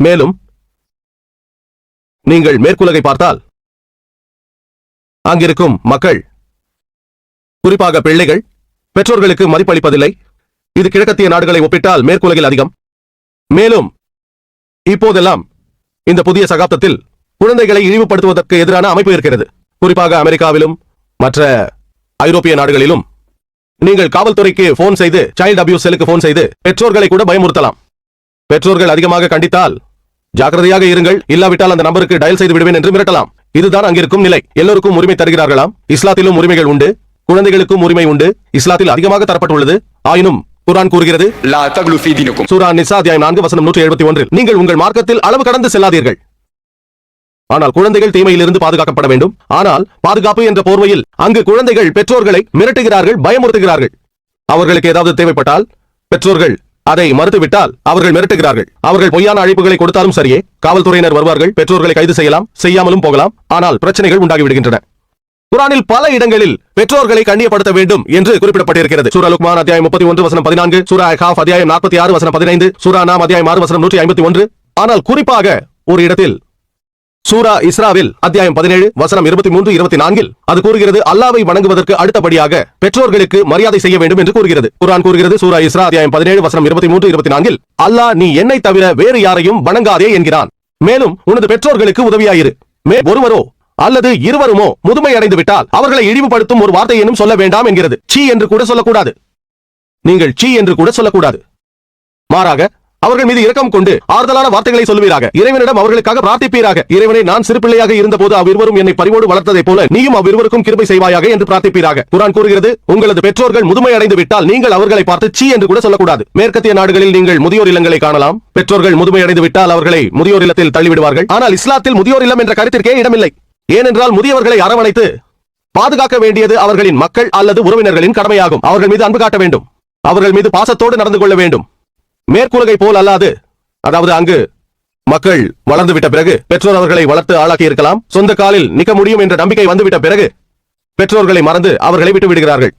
மேலும் நீங்கள் மேற்குலகை பார்த்தால் அங்கிருக்கும் மக்கள், குறிப்பாக பிள்ளைகள், பெற்றோர்களுக்கு மதிப்பளிப்பதில்லை. இது கிழக்கத்திய நாடுகளை ஒப்பிட்டால் மேற்குலகில் அதிகம். மேலும் இப்போதெல்லாம் இந்த புதிய சகாப்தத்தில் குழந்தைகளை இழிவுபடுத்துவதற்கு எதிரான அமைப்பு இருக்கிறது. குறிப்பாக அமெரிக்காவிலும் மற்ற ஐரோப்பிய நாடுகளிலும் நீங்கள் காவல்துறைக்கு போன் செய்து, சைல்ட் அபியூஸ் செல்லுக்கு போன் செய்து பெற்றோர்களை கூட பயமுறுத்தலாம். பெற்றோர்கள் அதிகமாக கண்டித்தால் ஜாக்கிரதையாக இருங்கள், இல்லாவிட்டால் அந்த நம்பருக்கு டயல் செய்து விடுவேன் என்று மிரட்டலாம். இதுதான் அங்கிருக்கும் நிலை. எல்லோருக்கும் உரிமை தருகிறார்களாம். இஸ்லாத்திலும் உரிமைகள் உண்டு, குழந்தைகளுக்கும் உரிமை உண்டு. இஸ்லாத்தில் அதிகமாக தரப்பட்டுள்ளது. ஆயினும் குர்ஆன் கூறுகிறது, சூரா நிசா அத்தியாயம் 4 வசனம் 171, நீங்கள் உங்கள் மார்க்கத்தில் அளவு கடந்து செல்லாதீர்கள். ஆனால் குழந்தைகள் தீமையிலிருந்து பாதுகாக்கப்பட வேண்டும். ஆனால் பாதுகாப்பு என்ற போர்வையில் அங்கு குழந்தைகள் பெற்றோர்களை மிரட்டுகிறார்கள், பயமுறுத்துகிறார்கள். அவர்களுக்கு ஏதாவது தேவைப்பட்டால் பெற்றோர்கள் அதை மறுத்துவிட்டால் அவர்கள் மிரட்டுகிறார்கள். அவர்கள் பொய்யான அழைப்புகளை கொடுத்தாலும் சரியே, காவல்துறையினர் வருவார்கள், பெற்றோர்களை கைது செய்யலாம், செய்யாமலும் போகலாம். ஆனால் பிரச்சனைகள் உண்டாகிவிடுகின்றன. குர்ஆனில் பல இடங்களில் பெற்றோர்களை கண்ணியப்படுத்த வேண்டும் என்று குறிப்பிடப்பட்டிருக்கிறது. சூரா லுக்மான் அத்தியாயம் 31 வசனம் 14, சூரா அஹ்காஃப் அத்தியாயம் 46 வசனம் 15, சூரா நாம் அத்தியாயம் 6 வசனம் 151. ஆனால் குறிப்பாக ஒரு இடத்தில் சூரா இஸ்ராவில் அத்தியாயம் 17 வசனம் 23, 24 அது கூறுகிறது, அல்லாஹ்வை வணங்குவதற்கு அடுத்தபடியாக பெற்றோர்களுக்கு மரியாதை செய்ய வேண்டும் என்று கூறுகிறது. குர்ஆன் கூறுகிறது, சூரா இஸ்ரா அத்தியாயம் 17 வசனம் 23, 24, அல்லாஹ் நீ என்னை தவிர வேறு யாரையும் வணங்காதே என்கிறான். மேலும் உனது பெற்றோர்களுக்கு உதவியாயிரு. ஒருவரோ அல்லது இருவருமோ முதுமை அடைந்து விட்டால் அவர்களை இழிவுபடுத்தும் ஒரு வார்த்தையேனும் சொல்ல வேண்டாம் என்கிறது. சீ என்று கூட சொல்லக்கூடாது. நீங்கள் சீ என்று கூட சொல்லக்கூடாது. மாறாக அவர்கள் மீது இரக்கம் கொண்டு ஆறுதலான வார்த்தைகளை சொல்லுவீராக. இறைவனிடம் அவர்களுக்காக பிரார்த்திப்பீராக. இறைவனை, நான் சிறு பிள்ளையாக இருந்தபோது அவ்விருவரும் என்னை பரிவோடு வளர்த்ததைப் போல நீயும் அவ்விருவருக்கும் கிருபை செய்வாயாக என்று பிரார்த்திப்பீராக. குர்ஆன் கூறுகிறது, உங்களது பெற்றோர்கள் முதுமை அடைந்து விட்டால் நீங்கள் அவர்களை பார்த்து சீ என்று கூட சொல்லக்கூடாது. மேற்கத்திய நாடுகளில் நீங்கள் முதியோர் இல்லங்களை காணலாம். பெற்றோர்கள் முதுமை அடைந்து விட்டால் அவர்களை முதியோர் இல்லத்தில் தள்ளிவிடுவார்கள். ஆனால் இஸ்லாத்தில் முதியோர் இல்லம் என்ற கருத்திற்கே இடமில்லை. ஏனென்றால் முதியவர்களை அரவணைத்து பாதுகாக்க வேண்டியது அவர்களின் மக்கள் அல்லது உறவினர்களின் கடமையாகும். அவர்கள் மீது அன்பு காட்ட வேண்டும், அவர்கள் மீது பாசத்தோடு நடந்து கொள்ள வேண்டும். மேற்குலகை போல் அல்லாது, அதாவது அங்கு மக்கள் வளர்ந்துவிட்ட பிறகு பெற்றோர் அவர்களை வளர்த்து ஆளாக்கி இருக்கலாம். சொந்த காலில் நிற்க முடியும் என்ற நம்பிக்கை வந்துவிட்ட பிறகு பெற்றோர்களை மறந்து அவர்களை விட்டு விடுகிறார்கள்.